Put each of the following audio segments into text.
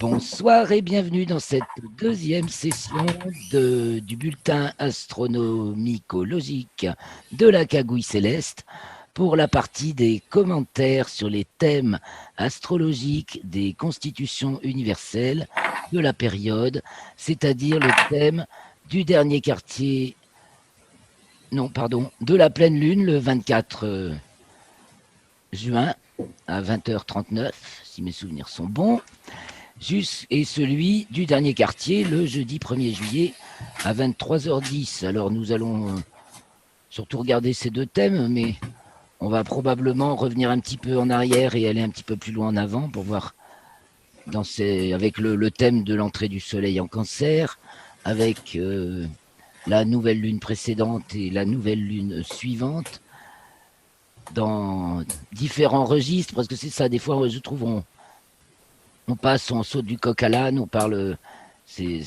Bonsoir et bienvenue dans cette deuxième session du bulletin astronomico-logique de la Cagouille Céleste pour la partie des commentaires sur les thèmes astrologiques des constitutions universelles de la période, c'est-à-dire le thème du dernier quartier, de la pleine lune le 24 juin à 20h39, si mes souvenirs sont bons, et celui du dernier quartier le jeudi 1er juillet à 23h10. Alors nous allons surtout regarder ces deux thèmes, mais on va probablement revenir un petit peu en arrière et aller un petit peu plus loin en avant pour voir avec le thème de l'entrée du soleil en Cancer, avec la nouvelle lune précédente et la nouvelle lune suivante, dans différents registres, parce que c'est ça, des fois je trouve on passe, on saute du coq à l'âne, on parle, et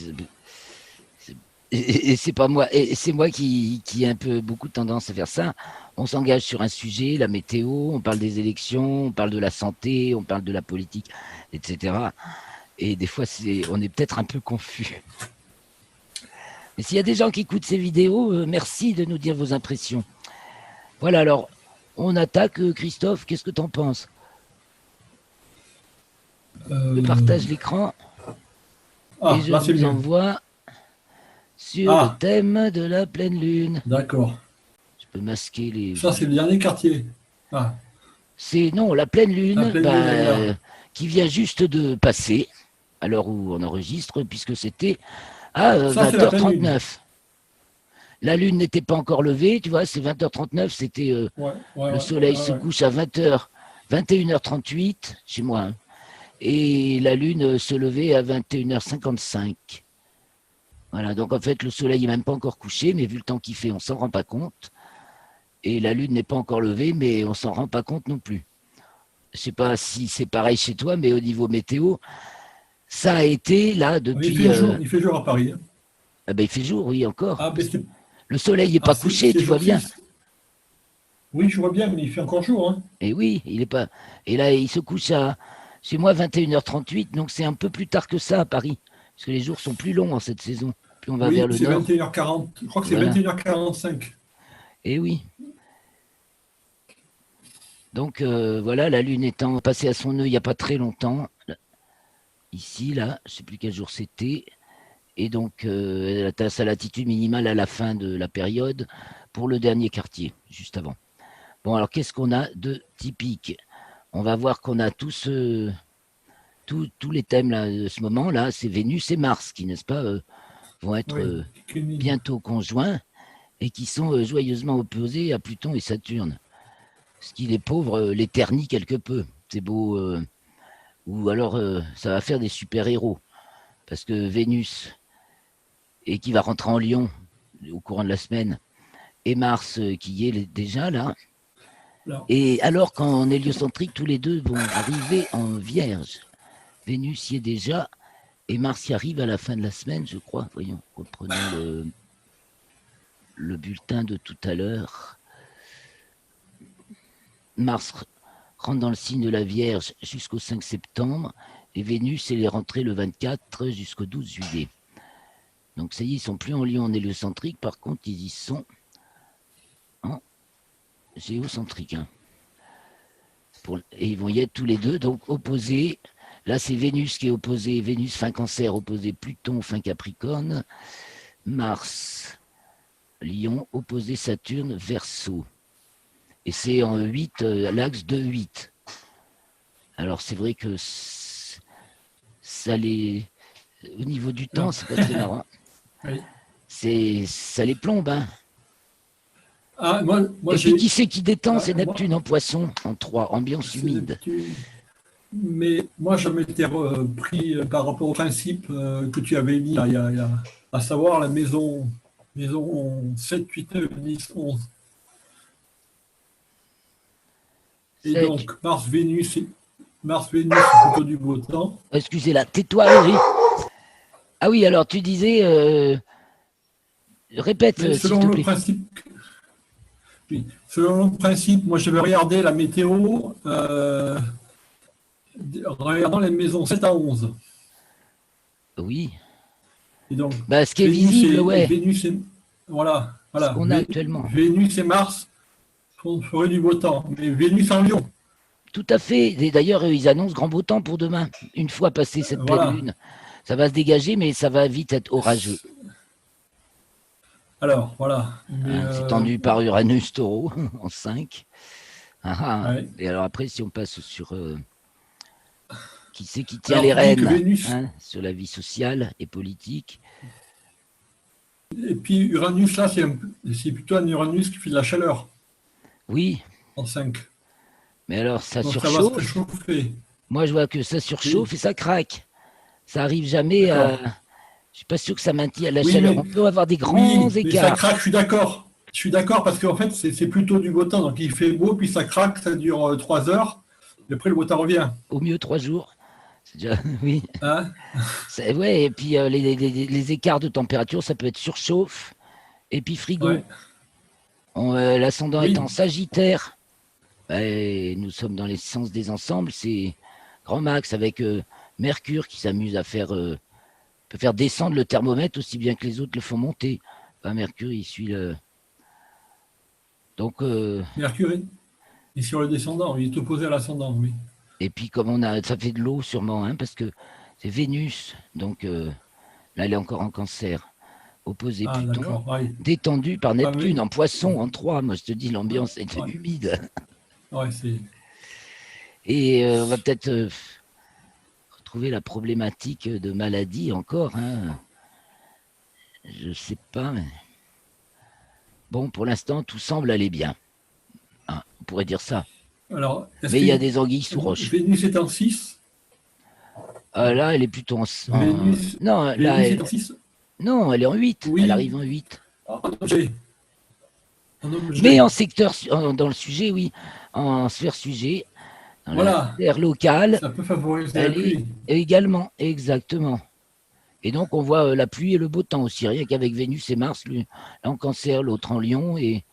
c'est pas moi, et c'est moi qui ai un peu beaucoup de tendance à faire ça. On s'engage sur un sujet, la météo, on parle des élections, on parle de la santé, on parle de la politique, etc. Et des fois, on est peut-être un peu confus. Mais s'il y a des gens qui écoutent ces vidéos, merci de nous dire vos impressions. Voilà, alors, on attaque. Christophe, qu'est-ce que tu en penses ? Je partage l'écran et je vous envoie sur le thème de la pleine lune. D'accord. Je peux masquer les... Ça, c'est le dernier quartier. C'est la pleine lune, qui vient juste de passer à l'heure où on enregistre, puisque c'était à 20h39. La lune n'était pas encore levée, tu vois, c'est 20h39, c'était le soleil se couche à 21h38 chez moi, hein. Et la lune se levait à 21h55. Voilà, donc en fait, le soleil n'est même pas encore couché, mais vu le temps qu'il fait, on ne s'en rend pas compte. Et la lune n'est pas encore levée, mais on ne s'en rend pas compte non plus. Je ne sais pas si c'est pareil chez toi, mais au niveau météo, ça a été là depuis... Il fait jour à Paris. Hein. Ah ben, il fait jour, oui, encore. Le soleil n'est pas couché, tu vois bien. Oui, je vois bien, mais il fait encore jour. Hein. Et oui, il est pas... Et là, il se couche chez moi 21h38, donc c'est un peu plus tard que ça à Paris, parce que les jours sont plus longs en cette saison. Plus on va vers le nord. C'est 21h40. Je crois que c'est 21h45. Et oui. Donc voilà, la lune étant passée à son nœud il n'y a pas très longtemps. Ici, là, je ne sais plus quel jour c'était. Et donc, elle atteint sa latitude minimale à la fin de la période pour le dernier quartier, juste avant. Bon, alors qu'est-ce qu'on a de typique ? On va voir qu'on a tous les thèmes là, de ce moment-là, c'est Vénus et Mars qui, n'est-ce pas, vont être bientôt conjoints et qui sont joyeusement opposés à Pluton et Saturne. Ce qui, les pauvres, les ternit quelque peu. C'est beau. Ou alors, ça va faire des super-héros. Parce que Vénus, et qui va rentrer en Lion au courant de la semaine, et Mars, qui y est déjà là. Et alors qu'en héliocentrique, tous les deux vont arriver en Vierge. Vénus y est déjà, et Mars y arrive à la fin de la semaine, je crois. Voyons, reprenons le bulletin de tout à l'heure. Mars rentre dans le signe de la Vierge jusqu'au 5 septembre, et Vénus, elle est rentrée le 24 jusqu'au 12 juillet. Donc ça y est, ils ne sont plus en Lion en héliocentrique, par contre, ils y sont en géocentrique. Hein. Et ils vont y être tous les deux, donc opposés. Là, c'est Vénus qui est opposé, Vénus fin Cancer, opposé Pluton fin Capricorne, Mars, Lion, opposé Saturne, Verseau. Et c'est en 8, l'axe de 8. Alors c'est vrai que ça les... Au niveau du temps, c'est pas très marrant. Oui. Ça les plombe, hein. Moi, et puis qui c'est qui détend, c'est Neptune en Poisson, en 3, ambiance humide. Neptune. Mais moi, je m'étais pris par rapport au principe que tu avais mis, à savoir la maison 7, 8, 9, 10, 11. Et donc, Mars-Vénus, c'est plutôt du beau temps. Excusez-la, tais-toi, Eric. Ah oui, alors tu disais... Répète, selon le principe... Oui, selon le principe, moi je vais regarder la météo regardant les maisons 7 à 11. Oui. Et donc, Bah, ce qui est visible, ouais, voilà, ce voilà. qu'on a actuellement. Vénus et Mars feraient du beau temps. Mais Vénus en Lion, Tout à fait. Et d'ailleurs, ils annoncent grand beau temps pour demain. Une fois passée cette pleine voilà. lune, ça va se dégager, mais ça va vite être orageux. Alors, voilà. Mais, Hein, c'est tendu par Uranus Taureau en 5. Ah, ah. ouais. Et alors après, si on passe sur qui c'est qui tient Alors, les tu dis que rênes, Vénus, hein, sur la vie sociale et politique. et puis Uranus, là, c'est plutôt un Uranus qui fait de la chaleur Oui, en 5. mais alors ça Donc, ça va se surchauffe. réchauffer. Moi, je vois que ça Oui, surchauffe et ça craque. Ça arrive jamais à. d'accord. Je suis pas sûr que ça maintient la Oui, chaleur. mais On peut avoir des grands Oui, mais ça écarts. craque, je suis d'accord. Je suis d'accord parce qu'en fait, c'est plutôt du beau temps. Donc il fait beau, puis ça craque, ça dure 3 heures. Et après, le beau temps revient. Au mieux 3 jours. C'est déjà. Oui. Hein? Ouais, et puis les écarts de température, ça peut être surchauffe et puis frigo. Ouais. L'ascendant est en Oui, Sagittaire. Et nous sommes dans les sens des ensembles. C'est grand max avec Mercure qui s'amuse à faire peut faire descendre le thermomètre aussi bien que les autres le font monter. Enfin, Mercure, il suit le. Donc, Mercure est sur le descendant. Il est opposé à l'ascendant, oui. et puis comme on a, ça fait de l'eau sûrement, hein, parce que c'est Vénus. Donc là, elle est encore en Cancer, opposé Ah, Pluton, d'accord. Ouais. détendu par Ah, mais, Neptune en Poisson en 3. Moi, je te dis, l'ambiance est ouais, humide. ouais, c'est. Et on va peut-être retrouver la problématique de maladie encore. Hein. Je sais pas, mais bon, pour l'instant, tout semble aller bien. Hein, on pourrait dire ça. Alors, est-ce Mais que il y a des anguilles sous roche. Vénus est en 6? Là, elle est plutôt Vénus, non, là, Vénus est en 6? non, elle est en 8. Elle Oui, arrive en 8. en objet. En Mais objet. en secteur, dans le sujet, oui, en sphère sujet, dans la Voilà. sphère locale, Ça peut favoriser la elle est pluie. également, exactement. Et donc, on voit la pluie et le beau temps aussi, rien qu'avec Vénus et Mars, lui, en Cancer, l'autre en Lion, et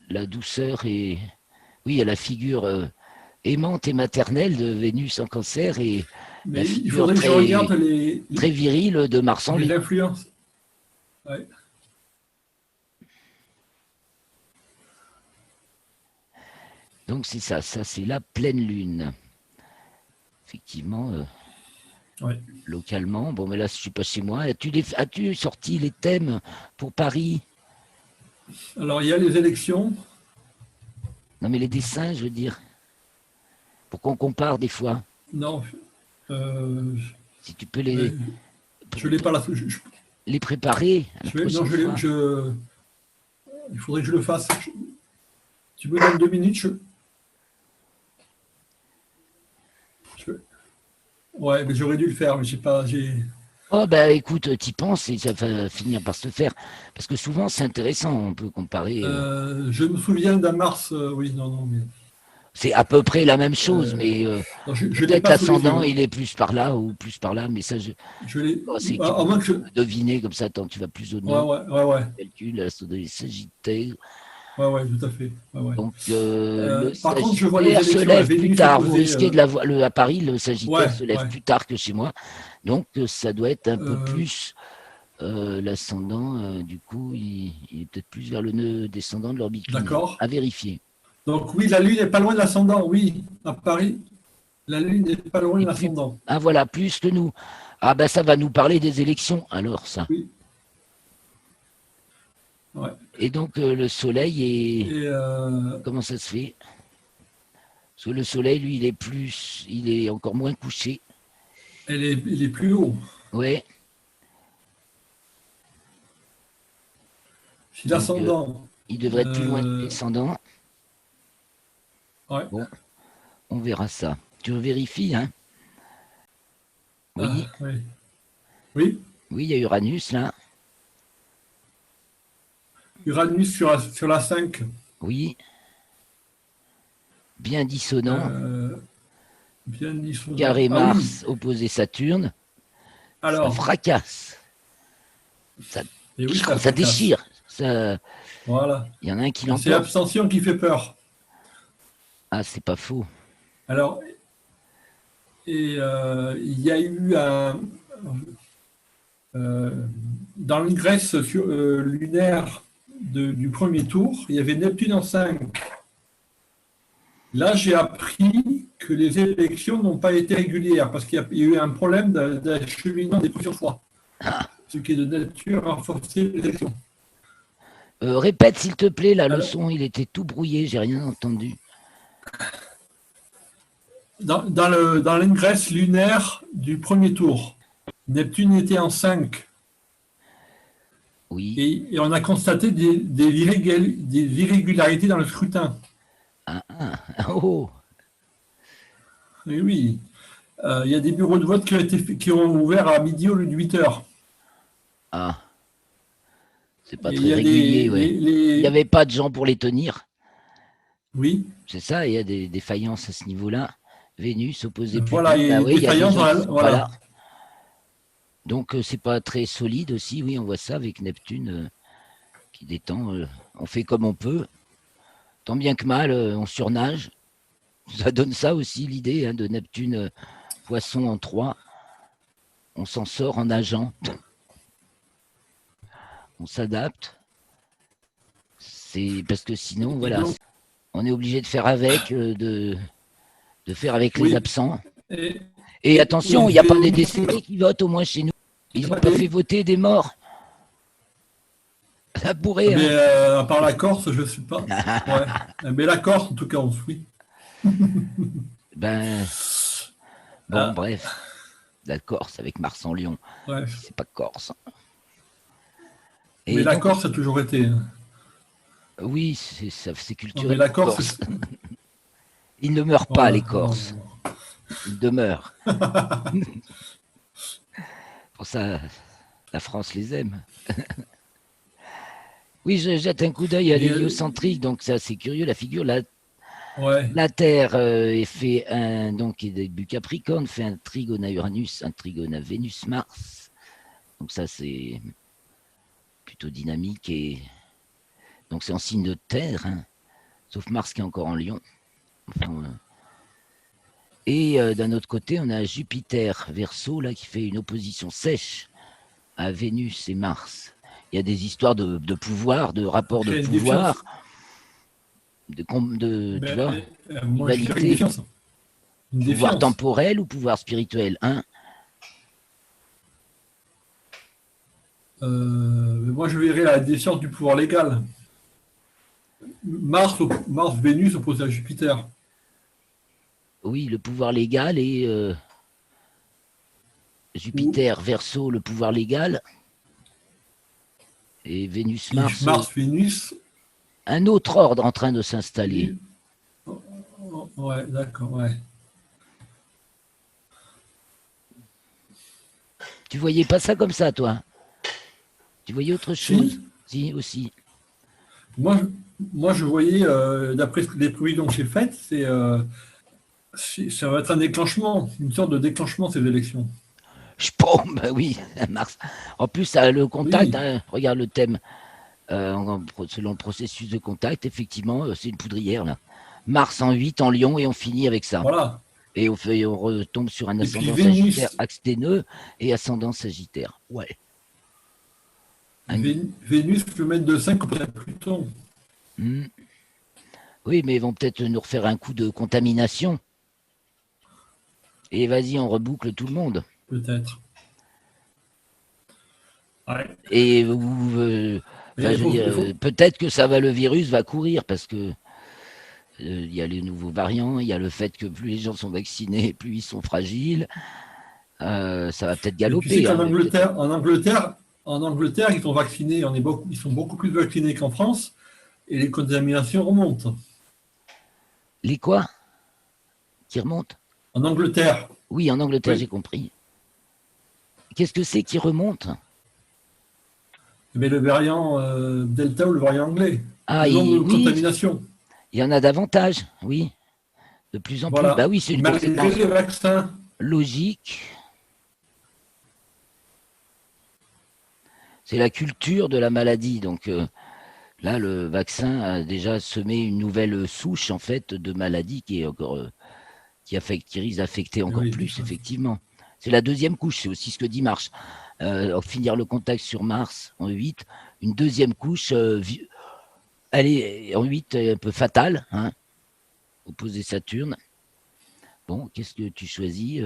la douceur et. Oui, il y a la figure aimante et maternelle de Vénus en Cancer et la Mais il figure faudrait que je regarde très, très virile de Mars en les Lion. influences. Ouais. Donc, c'est ça, c'est la pleine lune. Effectivement, Ouais. localement. Bon, mais là, je suis pas chez moi. As-tu sorti les thèmes pour Paris? Alors, il y a les élections. Non, mais les dessins, je veux dire, pour qu'on compare des fois. Non, euh, Si tu peux mais je ne l'ai pas là. les préparer à la Non, prochaine fois. il faudrait que je le fasse. Tu me donnes 2 minutes. Je- ouais, mais j'aurais dû le faire, mais j'ai pas. Oh, bah écoute, t'y penses et ça va finir par se faire. Parce que souvent, c'est intéressant, on peut comparer. Je me souviens d'un Mars. Oui, non, non, mais C'est à peu près la même chose, euh, mais non, je ne l'ai peut-être pas sous les l'ascendant, yeux. il est plus par là ou plus par là, mais ça, Je l'ai. oh, tu À peux moins que je. deviner comme ça, tant tu vas plus au Ouais, nord, ouais, ouais, ouais, calcul, l'ascendant est Sagittaire. ouais, ouais, tout à fait. Ouais, ouais. Donc, le Par contre, je vois les Sagittaire se élections, la lève plus Vénus tard. Vous opposée. risquez à Paris, le Sagittaire Ouais, se lève ouais. plus tard que chez moi. Donc, ça doit être un peu Euh, plus l'ascendant. Du coup, il est peut-être plus vers le nœud descendant de l'orbite lunaire. d'accord. À vérifier. Donc oui, la Lune n'est pas loin de l'ascendant, oui, à Paris. La Lune n'est pas loin de Et plus, l'ascendant. ah voilà, plus que nous. Ah ben ça va nous parler des élections, alors ça. Oui, ouais. Et donc le Soleil est. Et Comment ça se fait? Parce que le Soleil, lui, il est encore moins couché. il est plus haut. Ouais. Si Donc l'ascendant, il devrait être plus loin du euh, descendant. ouais. Bon, on verra ça. Tu vérifies, hein? Oui, Oui, oui. oui, il y a Uranus là. Uranus sur la 5, Oui, bien dissonant. euh, bien dissonant. Carré Ah oui, Mars opposé Saturne. Ça alors, fracasse. Ça, et oui, ça ça fracasse. déchire. Ça, Voilà. il y en a un qui C'est l'emporte. l'abstention qui fait peur. Ah, c'est pas faux. Alors, il y a eu dans l'ingresse lunaire du premier tour, il y avait Neptune en 5. Là, j'ai appris que les élections n'ont pas été régulières parce qu'il y a eu un problème d'acheminement des pressions froides, ce qui est de nature à renforcer les élections. Répète s'il te plaît, là, le Alors, son, il était tout brouillé, j'ai rien entendu. dans l'ingresse lunaire du premier tour, Neptune était en 5 Oui. et on a constaté des irrégularités dans le scrutin. Oh. Et oui, il y a des bureaux de vote qui ont ouvert à midi au lieu de 8 heures. Ah. C'est pas Et il très y a régulier, ouais. Il n'y avait pas de gens pour les tenir. Oui. C'est ça, il y a des défaillances à ce niveau-là. Vénus opposé Pluton, Voilà, il y a oui, il y a des défaillance gens qui sont pas là. voilà. Donc c'est pas très solide aussi, oui, on voit ça avec Neptune qui détend. On fait comme on peut. Tant bien que mal, on surnage. Ça donne ça aussi l'idée de Neptune Poisson en 3. On s'en sort en nageant. On s'adapte. C'est parce que sinon, voilà, Donc, on est obligé de faire avec, de faire avec les oui. absents. Et Et attention, il n'y a pas des décédés qui votent au moins chez nous. Ils n'ont pas fait voter des morts. Ça pourrait. Mais à part la Corse, je ne sais pas. Ouais. Mais la Corse, en tout cas, oui. Ben, bon, bref. La Corse avec Mars en Lion. Ouais. C'est pas Corse. Et mais donc, la Corse a toujours été. Oui, c'est culturel. Mais la Corse. Ils ne meurent pas, les Corses. Ils demeurent. Pour ça, la France les aime. Oui, je jette un coup d'œil à l'héliocentrique, donc ça c'est curieux, la figure. La Terre est fait donc début Capricorne, fait un trigone à Uranus, un trigone à Vénus-Mars. Donc ça c'est plutôt dynamique et donc c'est en signe de Terre, sauf Mars qui est encore en Lion. Enfin, et d'un autre côté, on a Jupiter Verseau là qui fait une opposition sèche à Vénus et Mars. Il y a des histoires de pouvoir, de rapports de pouvoir, tu vois, rivalité, pouvoir temporel ou pouvoir spirituel, moi, je verrais la défiance du pouvoir légal. Mars, Vénus opposé à Jupiter. Oui, le pouvoir légal et Jupiter, Verseau, le pouvoir légal. Et Vénus, Mars. Vénus. Un autre ordre en train de s'installer. Ouais, d'accord, ouais. Tu voyais pas ça comme ça, toi? Tu voyais autre chose? Si, aussi. Moi, je voyais, d'après les prévisions que j'ai faites, ça va être un déclenchement, une sorte de déclenchement ces élections. Ben oui, Mars. En plus, le contact, oui. Regarde le thème. Selon le processus de contact, effectivement, c'est une poudrière, là. Mars en 8 en Lion, et on finit avec ça. Voilà. Et on retombe sur un ascendant Sagittaire, axe des nœuds, et ascendant Sagittaire. Ouais. Vénus peut mettre de 5 auprès de Pluton. Oui, mais ils vont peut-être nous refaire un coup de contamination. Et vas-y, on reboucle tout le monde. Peut-être. Ouais. Et peut-être que le virus va courir parce que il y a les nouveaux variants, il y a le fait que plus les gens sont vaccinés, plus ils sont fragiles. Ça va peut-être galoper. Tu sais en Angleterre, ils sont vaccinés, ils sont beaucoup plus vaccinés qu'en France, et les contaminations remontent. Les quoi? Qui remontent? En Angleterre. Oui, en Angleterre, oui. J'ai compris. Qu'est-ce que c'est qui remonte? Mais le variant Delta ou le variant anglais. Ah, le nombre de contaminations. Il y en a davantage, oui. De plus en plus. Bah oui, c'est une conséquence les vaccins. Logique. C'est la culture de la maladie. Donc là, le vaccin a déjà semé une nouvelle souche en fait de maladie qui qui risque d'affecter encore Oui, plus, effectivement. C'est la deuxième couche, c'est aussi ce que dit Mars. Finir le contact sur Mars en 8, une deuxième couche, elle est en 8 un peu fatale, hein, opposé Saturne. Bon, qu'est-ce que tu choisis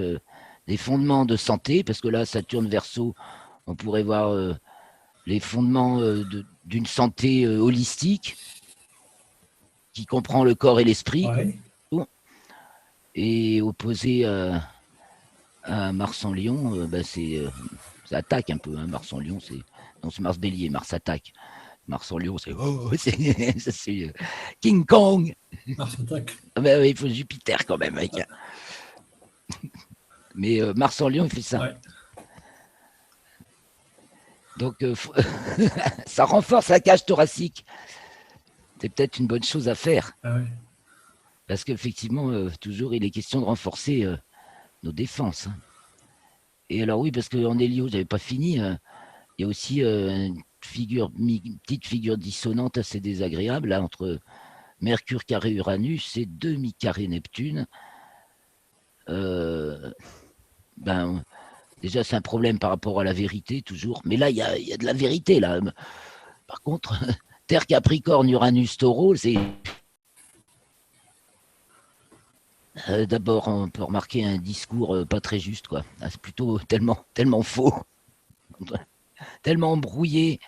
des fondements de santé, parce que là, Saturne Verseau, on pourrait voir les fondements d'une santé holistique qui comprend le corps et l'esprit, ouais. et opposé à Mars en Lion, ça attaque un peu, hein, Mars en Lion, c'est Mars Bélier, Mars attaque. Mars en Lion, c'est King Kong. Mars attaque. Ben, il faut Jupiter quand même, mec. Mais Mars en Lion, il fait ça. Ouais. Donc, ça renforce la cage thoracique. C'est peut-être une bonne chose à faire. Ah ouais. Parce qu'effectivement, toujours, il est question de renforcer nos défenses. Hein. Et alors, oui, parce qu'en Hélio, je n'avais pas fini. Il y a aussi une petite figure dissonante assez désagréable là, entre Mercure carré Uranus et demi-carré Neptune. Déjà, c'est un problème par rapport à la vérité, toujours. Mais là, il y a de la vérité, là. Par contre, Terre Capricorne, Uranus Taureau, c'est... D'abord, on peut remarquer un discours pas très juste, quoi. Ah, c'est plutôt tellement faux, tellement embrouillé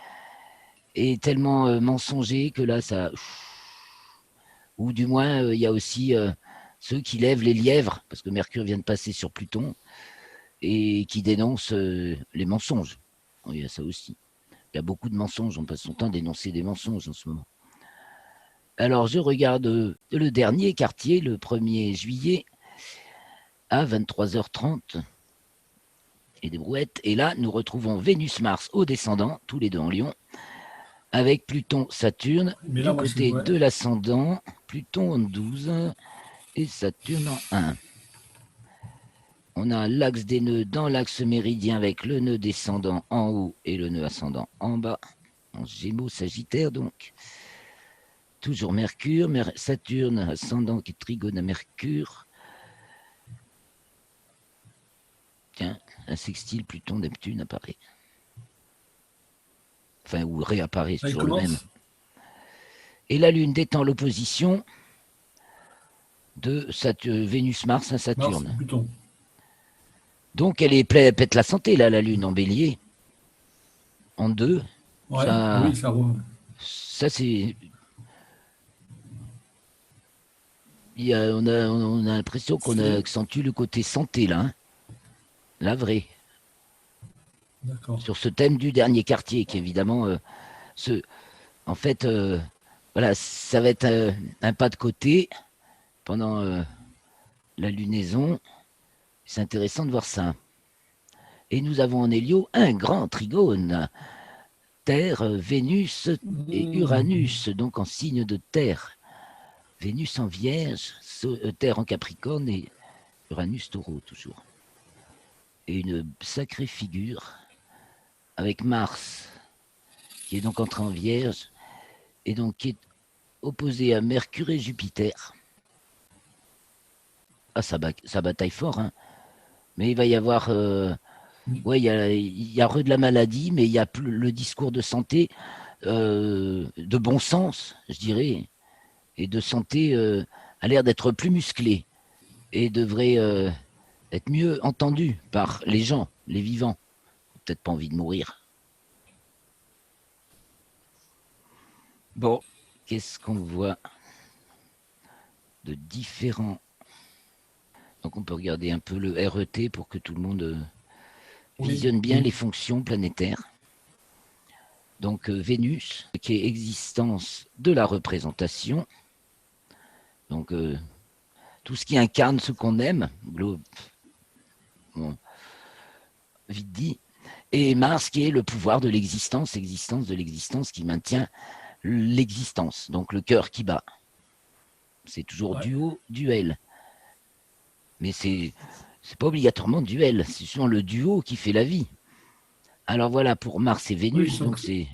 et tellement mensonger que là, ça... Ou du moins, il y a aussi ceux qui lèvent les lièvres, parce que Mercure vient de passer sur Pluton, et qui dénoncent les mensonges. Il y a ça aussi. Il y a beaucoup de mensonges, on passe son temps à dénoncer des mensonges en ce moment. Alors, je regarde le dernier quartier, le 1er juillet, à 23h30, et des brouettes. Et là, nous retrouvons Vénus-Mars au descendant, tous les deux en Lion, avec Pluton-Saturne du côté de l'ascendant, Pluton en 12 et Saturne en 1. On a l'axe des nœuds dans l'axe méridien avec le nœud descendant en haut et le nœud ascendant en bas, en Gémeaux, Sagittaire donc. Toujours Mercure, Saturne, ascendant qui est trigone à Mercure. Tiens, un sextile Pluton-Neptune apparaît. Enfin, ou réapparaît, c'est toujours le même. Et la Lune détend l'opposition de Vénus-Mars à Saturne. Mars, Pluton. Donc, elle pète la santé, là, la Lune en bélier. En 2. Ouais, oui, ça c'est... on a l'impression qu'on accentue le côté santé, là. Hein. La vraie. D'accord. Sur ce thème du dernier quartier, qui évidemment... en fait, voilà, ça va être un pas de côté pendant la lunaison. C'est intéressant de voir ça. Et nous avons en Hélio un grand trigone. Terre, Vénus et Uranus, donc en signe de terre. Vénus en Vierge, Terre en Capricorne et Uranus Taureau toujours. Et une sacrée figure avec Mars, qui est donc entré en Vierge, et donc qui est opposé à Mercure et Jupiter. Ah, ça bataille fort, hein. Mais il va y avoir... ouais, il y a de la maladie, mais il y a plus le discours de santé, de bon sens, je dirais, et de santé a l'air d'être plus musclé et devrait être mieux entendu par les gens, les vivants. Peut-être pas envie de mourir. Bon, qu'est-ce qu'on voit de différent? Donc on peut regarder un peu le RET pour que tout le monde visionne bien les fonctions planétaires. Donc Vénus, qui est existence de la représentation. Donc tout ce qui incarne ce qu'on aime, bon, vite dit. Et Mars, qui est le pouvoir de l'existence, de l'existence qui maintient l'existence. Donc le cœur qui bat. C'est toujours duel. Mais c'est pas obligatoirement duel, c'est souvent le duo qui fait la vie. Alors voilà, pour Mars et Vénus, donc c'est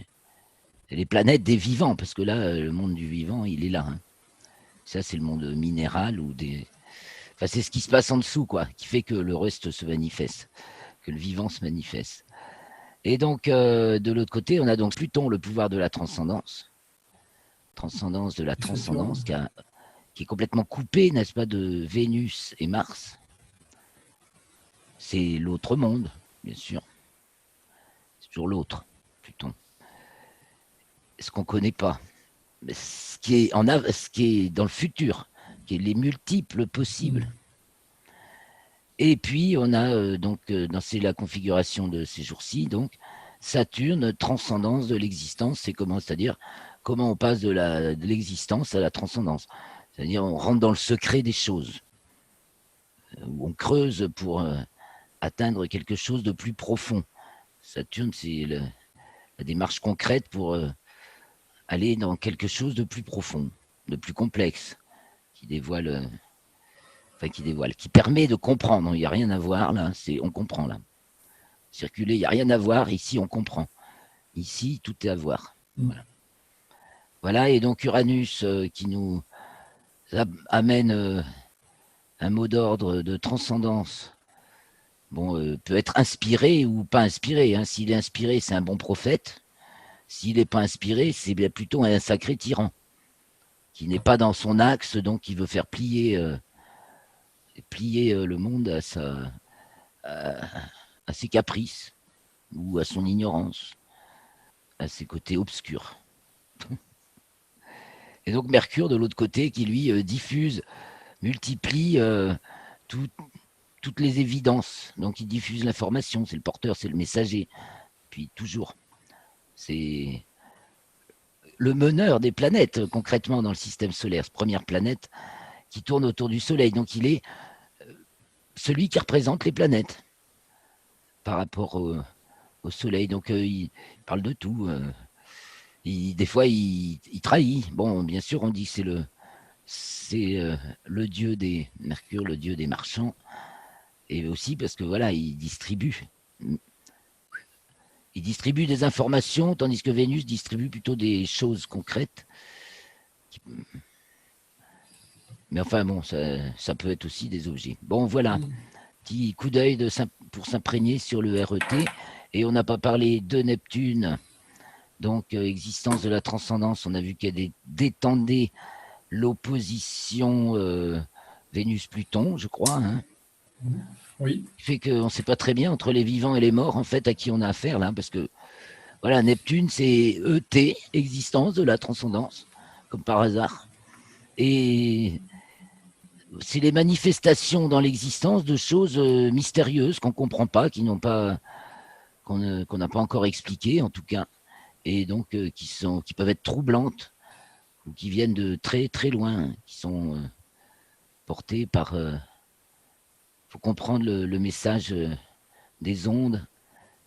les planètes des vivants, parce que là, le monde du vivant, il est là. Hein. Ça, c'est le monde minéral ou des Enfin, c'est ce qui se passe en dessous, quoi, qui fait que le reste se manifeste, que le vivant se manifeste. Et donc, de l'autre côté, on a donc Pluton, le pouvoir de la transcendance de la transcendance, qui est complètement coupé, n'est-ce pas, de Vénus et Mars. C'est l'autre monde, bien sûr. C'est toujours l'autre, Pluton. Ce qu'on ne connaît pas. Mais ce qui est dans le futur, qui est les multiples possibles. Et puis, on a c'est la configuration de ces jours-ci, donc Saturne, transcendance de l'existence, c'est-à-dire comment on passe de l'existence à la transcendance. C'est-à-dire on rentre dans le secret des choses, où on creuse pour atteindre quelque chose de plus profond. Saturne, c'est la démarche concrète pour aller dans quelque chose de plus profond, de plus complexe, qui permet de comprendre. Il n'y a rien à voir là, on comprend là. Circuler, il n'y a rien à voir, ici on comprend. Ici, tout est à voir. Voilà, et donc Uranus qui nous amène un mot d'ordre de transcendance. Peut être inspiré ou pas inspiré. Hein. S'il est inspiré, c'est un bon prophète. S'il n'est pas inspiré, c'est bien plutôt un sacré tyran qui n'est pas dans son axe, donc qui veut faire plier le monde à ses caprices ou à son ignorance, à ses côtés obscurs. Et donc Mercure, de l'autre côté, qui lui diffuse, multiplie toutes les évidences. Donc il diffuse l'information, c'est le porteur, c'est le messager. Puis toujours, c'est le meneur des planètes, concrètement, dans le système solaire, cette première planète qui tourne autour du Soleil. Donc il est celui qui représente les planètes par rapport au Soleil. Donc il parle de tout. Des fois, il trahit. Bon, bien sûr, on dit que c'est le dieu des Mercure, le dieu des marchands. Et aussi parce que voilà, il distribue des informations, tandis que Vénus distribue plutôt des choses concrètes. Mais enfin bon, ça peut être aussi des objets. Bon, voilà, petit coup d'œil pour s'imprégner sur le RET. Et on n'a pas parlé de Neptune, donc existence de la transcendance. On a vu qu'elle détendait l'opposition Vénus-Pluton, je crois. Hein. Oui. Ce qui fait qu'on ne sait pas très bien entre les vivants et les morts, en fait, à qui on a affaire là, parce que voilà, Neptune, c'est ET, existence de la transcendance, comme par hasard. Et c'est les manifestations dans l'existence de choses mystérieuses qu'on ne comprend pas, qu'on n'a pas encore expliquées, en tout cas, et donc qui peuvent être troublantes, ou qui viennent de très très loin, qui sont portées par... faut comprendre le message des ondes,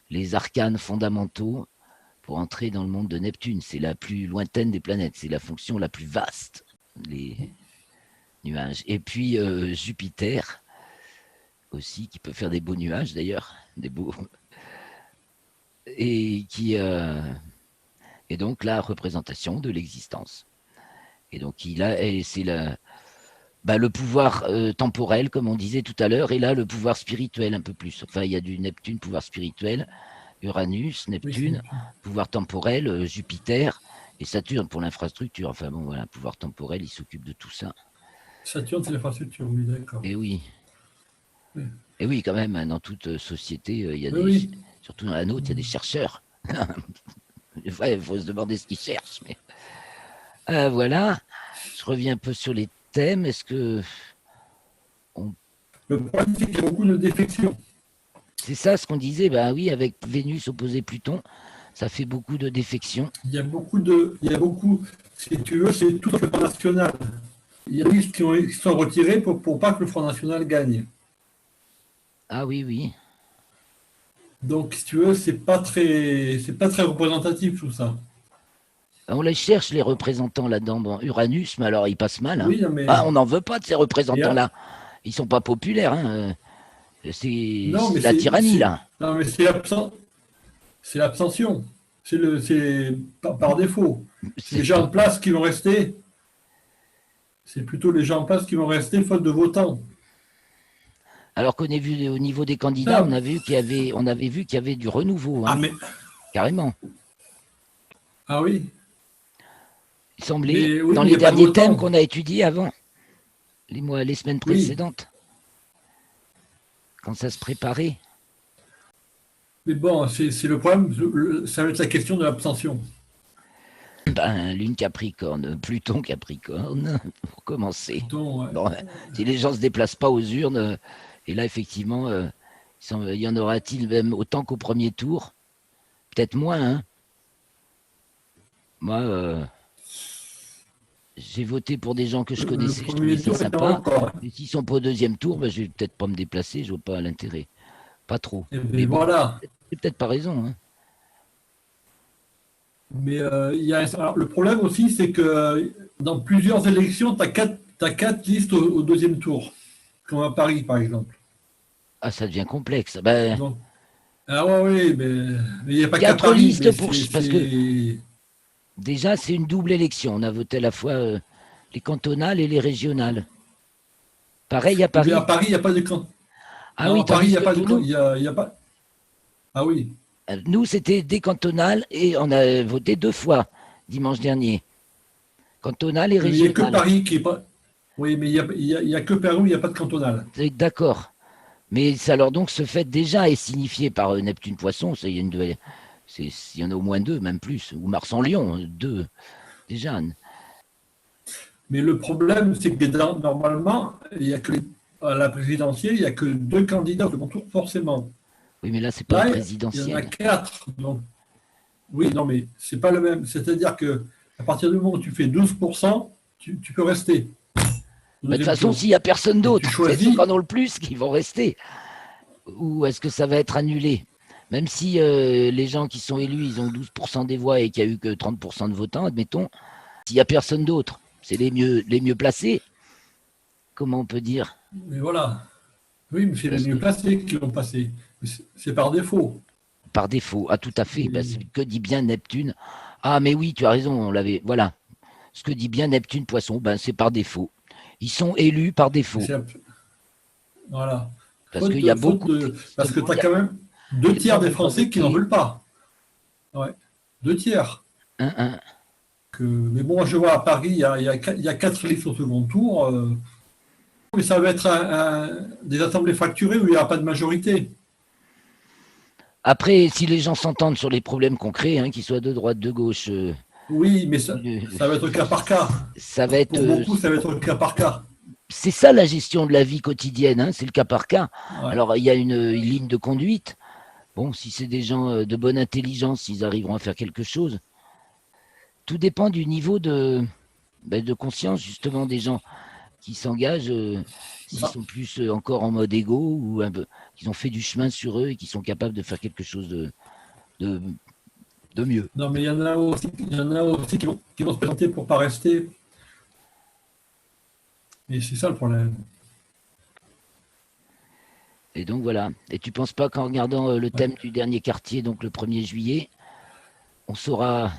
les arcanes fondamentaux pour entrer dans le monde de Neptune. C'est la plus lointaine des planètes, c'est la fonction la plus vaste, les nuages. Et puis Jupiter aussi, qui peut faire des beaux nuages d'ailleurs, des beaux... et qui est donc la représentation de l'existence. Et donc c'est le pouvoir temporel, comme on disait tout à l'heure, et là, le pouvoir spirituel un peu plus. Enfin, il y a du Neptune, pouvoir spirituel, Uranus, Neptune, pouvoir temporel, Jupiter, et Saturne pour l'infrastructure. Enfin bon, voilà, pouvoir temporel, il s'occupe de tout ça. Saturne, c'est l'infrastructure, oui, d'accord. Et oui. Oui. Et oui, quand même, dans toute société, il y a surtout dans la nôtre, il y a des chercheurs. Des fois, il faut se demander ce qu'ils cherchent. Mais... voilà, je reviens un peu sur les thèmes. Est-ce que... Le problème, c'est qu'il y a beaucoup de défections. C'est ça ce qu'on disait, ben oui, avec Vénus opposé Pluton, ça fait beaucoup de défections. Il y a beaucoup, si tu veux, c'est tout le Front National. Il y a des qui sont retirés pour pas que le Front National gagne. Ah oui, oui. Donc, si tu veux, c'est pas très représentatif tout ça. On les cherche, les représentants là-dedans. Bon, Uranus, mais alors il passe mal. Hein. Oui, mais... on n'en veut pas de ces représentants-là. Ils sont pas populaires. Hein. C'est la tyrannie, là. Non, mais c'est l'abstention. C'est par défaut. C'est les gens en place qui vont rester. C'est plutôt les gens en place qui vont rester faute de votants. Alors qu'on est vu au niveau des candidats, on avait vu qu'il y avait du renouveau, Ah, hein, mais, carrément. ah oui, Il semblait, mais oui, dans mais il n'y les a pas de derniers thèmes votant. qu'on a étudiés avant, les semaines Oui, précédentes, quand ça se préparait. mais bon, c'est le problème, ça va être la question de l'abstention. Ben, Lune Capricorne, Pluton Capricorne, pour commencer. Plutôt, ouais. Bon, si les gens ne se déplacent pas aux urnes, et là, effectivement, il y en aura-t-il même autant qu'au premier tour? Peut-être moins, hein. Moi, j'ai voté pour des gens que je Le connaissais, je trouvais premier ça tour, il y en aura sympa. encore. Et s'ils sont pas au deuxième tour, ben, je vais peut-être pas me déplacer, je vois pas l'intérêt. Pas trop. Et Mais bien bon, voilà. c'est peut-être pas raison, hein. Mais alors, le problème aussi, c'est que dans plusieurs élections, tu as quatre listes au deuxième tour, comme à Paris, par exemple. Ah, ça devient complexe. Ben, Donc, ah ouais, oui, mais il n'y a pas qu'à quatre Paris, listes parce que déjà, c'est une double élection. On a voté à la fois les cantonales et les régionales. Pareil à Mais à Paris. Paris, il n'y a pas de camp. Ah Non, oui, à Paris, il tandis n'y a que pas de pour nous, il y a pas. Ah oui. nous, c'était des cantonales et on a voté 2 fois dimanche dernier. Cantonales et Mais il n'y a que régionales. Paris qui est pas. Oui, mais il y a que Paris où il n'y a pas de cantonal. D'accord. Mais ça alors donc ce fait déjà est signifié par Neptune Poisson. Il y, a il y en a au moins 2, même plus. Ou Mars en Lion, 2 déjà. Mais le problème, c'est que normalement, il y a que à la présidentielle, il n'y a que deux candidats au second tour, forcément. Oui, mais là, c'est pas une Là, il y en a présidentielle. quatre. Donc, oui, non, mais c'est pas le même. C'est-à-dire que à partir du moment où tu fais 12%, tu peux rester au Bah, de toute deuxième façon, tour. s'il n'y a personne Et tu d'autre, c'est ceux qui choisis. en ont le plus qui vont rester. Ou est-ce que ça va être annulé? Même si les gens qui sont élus, ils ont 12% des voix et qu'il n'y a eu que 30% de votants, admettons, s'il n'y a personne d'autre, c'est les mieux placés, comment on peut dire? Mais voilà. Oui, mais c'est les Parce mieux que placés qui l'ont passé. Mais c'est par défaut. par défaut, ah tout à fait, bah, Et- que dit bien Neptune? Ah mais oui, tu as raison, on l'avait. Voilà. Ce que dit bien Neptune Poisson, ben, c'est par défaut. Ils sont élus par défaut. voilà. Parce qu'il y a beaucoup, Parce que justement, tu as quand même deux les gens tiers des vont pas Français qui n'en voter. veulent pas. Ouais. Deux tiers. Un. Mais bon, je vois à Paris, il y a quatre listes au second tour. Mais ça va être des assemblées fracturées où il n'y aura pas de majorité. Après, si les gens s'entendent sur les problèmes concrets, hein, qu'ils soient de droite, de gauche, Oui, mais euh, ça va être au cas par cas. ça va être. Pour beaucoup, ça va être au cas par cas. C'est ça la gestion de la vie quotidienne, hein, c'est le cas par cas. Ouais. Alors, il y a une ligne de conduite. Bon, si c'est des gens de bonne intelligence, ils arriveront à faire quelque chose. Tout dépend du niveau de conscience, justement, des gens qui s'engagent, s'ils Non, sont plus encore en mode égo ou un peu, qu'ils ont fait du chemin sur eux et qui sont capables de faire quelque chose de, de mieux. non, mais il y en a aussi qui vont se présenter pour ne pas rester. Et c'est ça le problème. Et donc voilà. Et tu penses pas qu'en regardant le Ouais. thème du dernier quartier, donc le 1er juillet, on saura,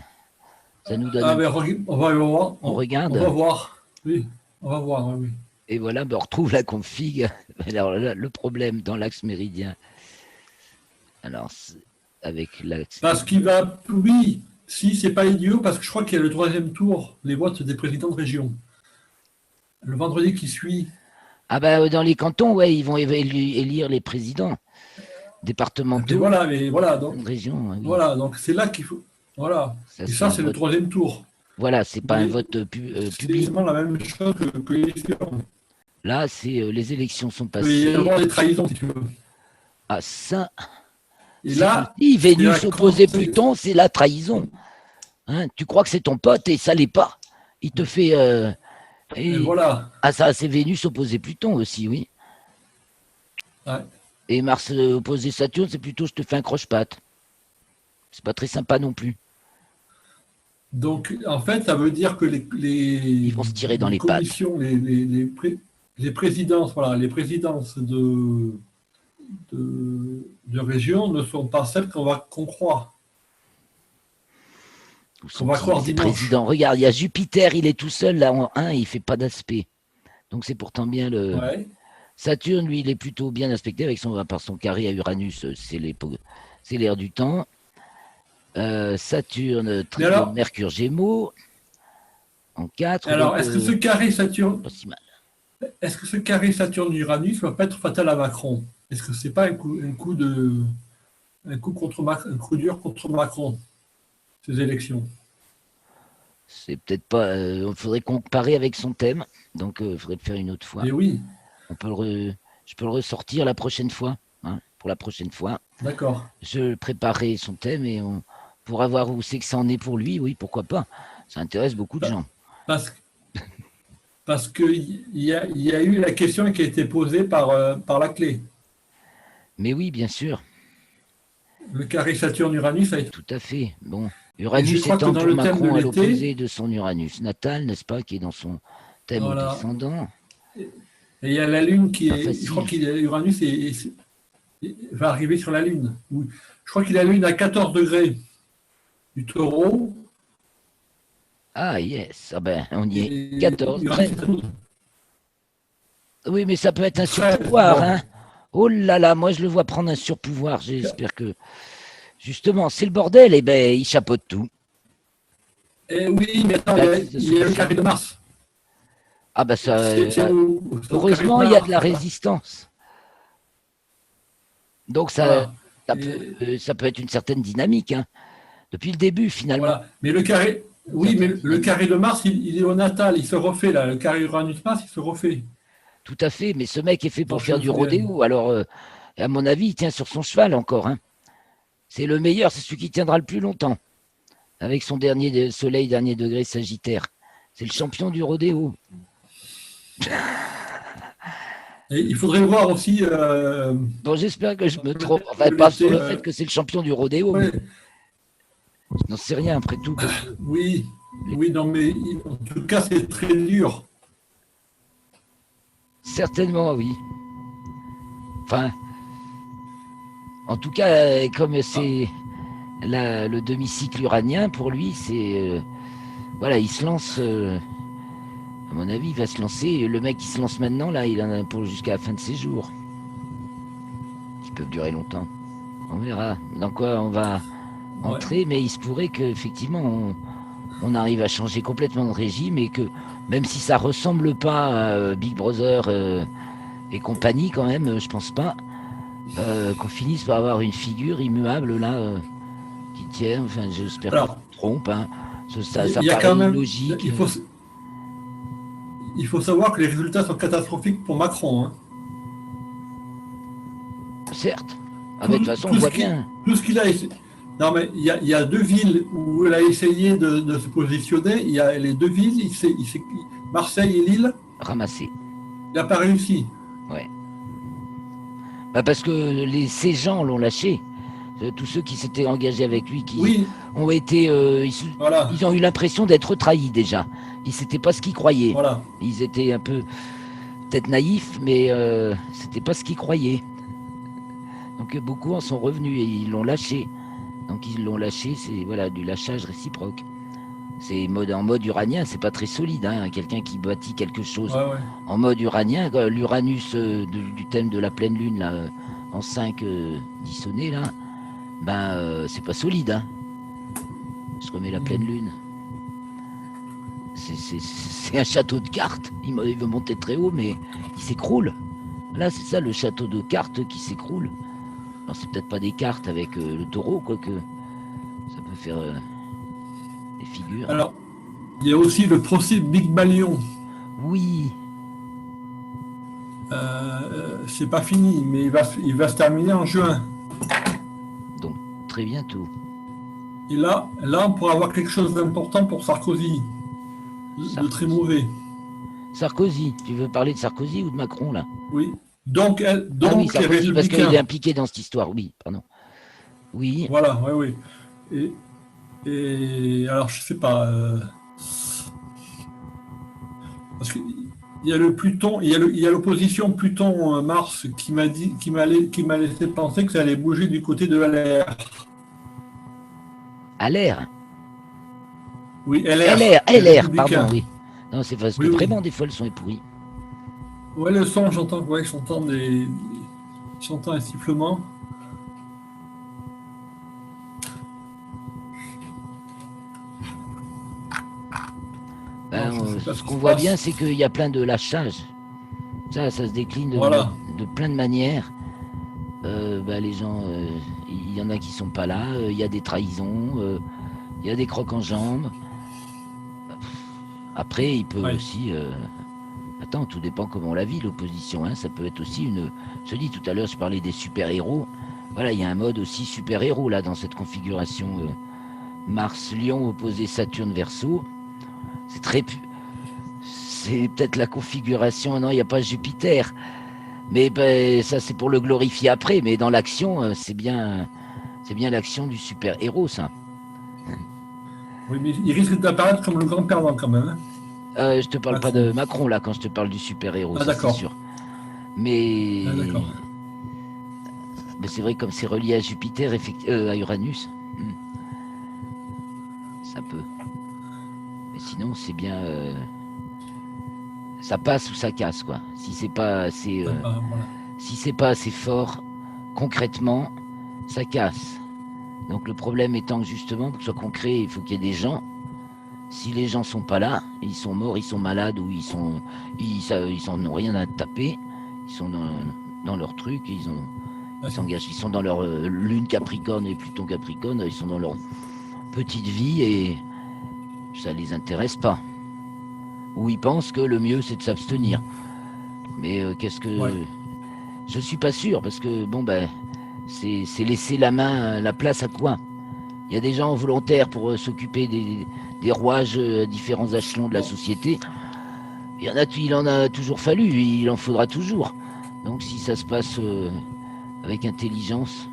ça nous donne Ah, un... mais on va voir. On On va regarde, voir. Oui, on va voir. Oui, oui. et voilà, ben, on retrouve la config. Alors là, le problème dans l'axe méridien, alors avec l'axe... Parce qu'il va. Oui, si, c'est pas idiot, parce que je crois qu'il y a le troisième tour, les votes des présidents de région. Le vendredi qui suit. Ah ben dans les cantons, ouais, ils vont élire les présidents départementaux, Mais voilà, de région, oui. voilà, donc c'est là qu'il faut. Voilà. Ça Et c'est ça, un c'est le vote. troisième tour. Voilà, c'est pas un Mais vote c'est public. exactement la même chose que les suivants. Là, c'est les élections sont Il peut y passées. avoir des trahisons, si tu veux. Ah ça, Et c'est là, aussi c'est Vénus la opposée Pluton, c'est la trahison. Hein, tu crois que c'est ton pote et ça l'est pas. Il te fait. Et Et... voilà. Ah ça, c'est Vénus opposée Pluton aussi, oui. Ouais. Et Mars opposé Saturne, c'est plutôt je te fais un croche-patte. C'est pas très sympa non plus. Donc, en fait, ça veut dire que Ils vont se tirer dans les les pattes. commissions, les présidences, voilà, les présidences de région ne sont pas celles qu'on croit, Où qu'on va sont-ils croire ces dimanche. présidents? Regarde, il y a Jupiter, il est tout seul là en 1, il fait pas d'aspect. Donc c'est pourtant bien le. Ouais. Saturne, lui, il est plutôt bien aspecté avec par son carré à Uranus, c'est l'air du temps. Saturne, Mais Trigone, Mercure, Gémeaux, en 4, alors, donc pas si mal. est-ce que ce carré Saturne-Uranus va pas être fatal à Macron? Est-ce que c'est pas un coup dur contre Macron, ces élections? C'est peut-être pas. Il faudrait comparer avec son thème, donc il faudrait le faire une autre fois. Mais oui, Je peux le ressortir la prochaine fois, hein, pour la prochaine fois. d'accord. Je préparerai son thème et on pourra voir où c'est que ça en est pour lui. Oui, pourquoi pas. Ça intéresse beaucoup de gens. Parce, parce qu'il y a eu la question qui a été posée par la clé. Mais oui, bien sûr, Le carré Saturne-Uranus a été. tout à fait. Bon, Et je Uranus crois que étant dans pour le thème de Macron à l'été, l'opposé de son Uranus natal, n'est-ce pas, qui est dans son thème au voilà. descendant. Et il y a la Lune qui Pas est. Je crois facile. qu'il Uranus va arriver sur la Lune. Je crois qu'il a la Lune à 14 degrés du taureau. Ah, yes. Ah ben, on y est. Et 14, Uranus 13. est à 12. Oui, mais ça peut être un 13, surpouvoir, bon. hein. Oh là là, moi je le vois prendre un surpouvoir. J'espère que justement, c'est le bordel. Et ben, il chapeaute tout. Et oui, mais attends, Baptiste de il y a le solution. carré de Mars. Ah bah ça. C'est au carré de Heureusement, il y a de Mars. la résistance. Donc Voilà. Et ça peut être une certaine dynamique, hein. Depuis le début, finalement. voilà. Mais le carré, Une oui, mais certaine le dynamique. carré de Mars, il est au natal, il se refait là. Le carré Uranus-Mars, il se refait. Tout à fait. Mais ce mec est fait Dans pour faire du Chenfréenne. rodéo. Alors, à mon avis, il tient sur son cheval encore, hein. C'est le meilleur, c'est celui qui tiendra le plus longtemps. Avec son dernier soleil, dernier degré Sagittaire. C'est le champion du rodéo. Et il faudrait voir aussi. Bon, j'espère que je me Le trompe. thème Enfin, de pas sur l'été, le fait que c'est le champion du rodéo, mais ouais, je n'en sais rien après tout. Parce que oui, oui, non, mais en tout cas, c'est très dur. certainement, oui. Enfin, en tout cas, comme Ah, c'est le demi-cycle uranien, pour lui, c'est. Voilà, il se lance. À mon avis, il va se lancer. Le mec qui se lance maintenant, là, il en a pour jusqu'à la fin de ses jours. Qui peuvent durer longtemps. On verra dans quoi on va ouais. entrer, mais il se pourrait qu'effectivement, on arrive à changer complètement de régime et que même si ça ressemble pas à Big Brother et compagnie, quand même, je pense pas qu'on finisse par avoir une figure immuable là qui tient. Enfin, j'espère que je Alors, me trompe, hein. Ça il y a paraît quand même. illogique. Il faut savoir que les résultats sont catastrophiques pour Macron, hein. Certes. Ah, mais de toute Tout, façon, on tout ce voit qui, bien. tout ce qu'il a essayé. Non, mais il y a deux villes où il a essayé de se positionner. Il y a les deux villes, Marseille et Lille, Ramasser. il n'a pas réussi. Ouais. Bah parce que ces gens l'ont lâché. Tous ceux qui s'étaient engagés avec lui, qui Oui, ont été, voilà, ils ont eu l'impression d'être trahis déjà. C'était pas ce qu'ils croyaient. voilà. Ils étaient un peu peut-être naïfs, mais c'était pas ce qu'ils croyaient. Donc beaucoup en sont revenus et ils l'ont lâché. Donc ils l'ont lâché, c'est voilà du lâchage réciproque. C'est en mode uranien, c'est pas très solide, hein. Quelqu'un qui bâtit quelque chose Ouais, ouais. en mode uranien, l'Uranus du thème de la pleine lune là, en 5 dissonné là, ben c'est pas solide, hein. Je remets la pleine lune. C'est un château de cartes. Il veut monter très haut, mais il s'écroule. Là, c'est ça le château de cartes qui s'écroule. Alors, c'est peut-être pas des cartes avec le taureau, quoique ça peut faire des figures. Alors, il y a aussi le procès de Big Malion. Oui, C'est pas fini, mais il va se terminer en juin. donc très bientôt. Et là, on pourra avoir quelque chose d'important pour Sarkozy, de très Sarkozy. mauvais. Sarkozy, tu veux parler de Sarkozy ou de Macron là? Oui. Ah oui, Donc les Sarkozy, parce qu'il est Républicains. impliqué dans cette histoire, oui, pardon. Oui, Voilà, oui, oui. Et alors, je sais pas. Parce qu'il y a le Pluton, il y a l'opposition Pluton-Mars qui m'a laissé penser que ça allait bouger du côté de LR. à l'air. Oui, LR, LR, les LR, pardon, Républicains. oui. Non, c'est parce que Oui, oui. vraiment, des fois, le son est pourri. Ouais, le son, j'entends, ouais, j'entends un sifflement. Alors, je ne sais pas ce Ce qui qu'on se voit bien, passe. c'est qu'il y a plein de lâchage. Ça se décline Voilà. de plein de manières. Les gens, il y en a qui sont pas là. Il y a des trahisons. Il y a des crocs en jambes. Après, il peut Ouais. aussi. Attends, tout dépend comment on la vit, l'opposition. Hein. Ça peut être aussi une. Je te dis tout à l'heure, je parlais des super-héros. Voilà, il y a un mode aussi super-héros là dans cette configuration Mars-Lion opposé Saturne-Verseau. C'est très. C'est peut-être la configuration. Non, il n'y a pas Jupiter. Mais ben, ça, c'est pour le glorifier après. Mais dans l'action, c'est bien l'action du super-héros, ça. Oui, mais il risque d'apparaître comme le grand perdant quand même, hein, Je te parle pas Macron. de Macron là quand je te parle du super-héros, Ah, ça c'est d'accord. sûr. Ah, Mais, d'accord. mais c'est vrai comme c'est relié à Jupiter, à Uranus, ça peut. Mais sinon c'est bien, ça passe ou ça casse quoi. Voilà. Si c'est pas assez fort, concrètement, ça casse. Donc le problème étant que justement pour que ce soit concret, il faut qu'il y ait des gens. Si les gens sont pas là, ils sont morts, ils sont malades ou ils en ont rien à taper, ils sont dans leur truc, ils D'accord. s'engagent, ils sont dans leur lune Capricorne et Pluton Capricorne, ils sont dans leur petite vie et ça les intéresse pas. Ou ils pensent que le mieux c'est de s'abstenir. Mais qu'est-ce Ouais. que je suis pas sûr parce que bon ben c'est laisser la main, la place à quoi? Il y a des gens volontaires pour s'occuper des rouages à différents échelons de la Bon. société. Il en a toujours fallu, il en faudra toujours. Donc si ça se passe avec intelligence.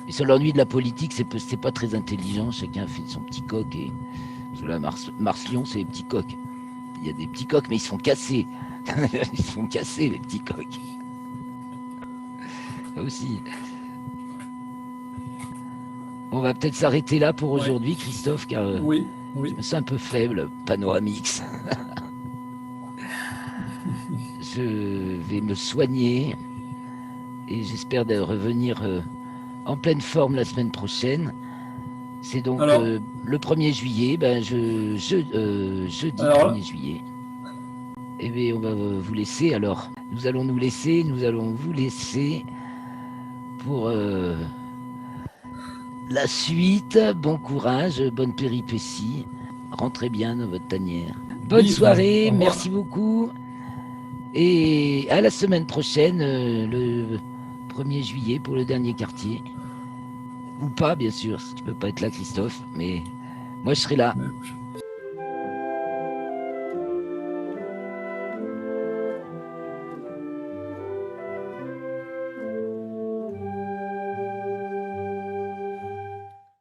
Et sur l'ennui de la politique, c'est pas très intelligent. Chacun fait son petit coq. Et parce que là, Mars-Lion, c'est les petits coqs. Il y a des petits coqs, mais ils se font casser. Ils se font casser, les petits coqs. Ça aussi. On va peut-être s'arrêter là pour Ouais. aujourd'hui, Christophe, car Oui. je Oui. me sens un peu faible, panoramix. Je vais me soigner et j'espère de revenir en pleine forme la semaine prochaine. C'est donc Alors, le 1er juillet, jeudi alors, 1er juillet. Eh bien, on va vous laisser alors. Nous allons nous laisser, nous allons vous laisser pour la suite. Bon courage, bonne péripétie. Rentrez bien dans votre tanière. Bonne vive. Au soirée, revoir. merci beaucoup. Et à la semaine prochaine, le 1er juillet pour le dernier quartier. Ou pas, bien sûr, si tu peux pas être là, Christophe. Mais moi, je serai là. Mais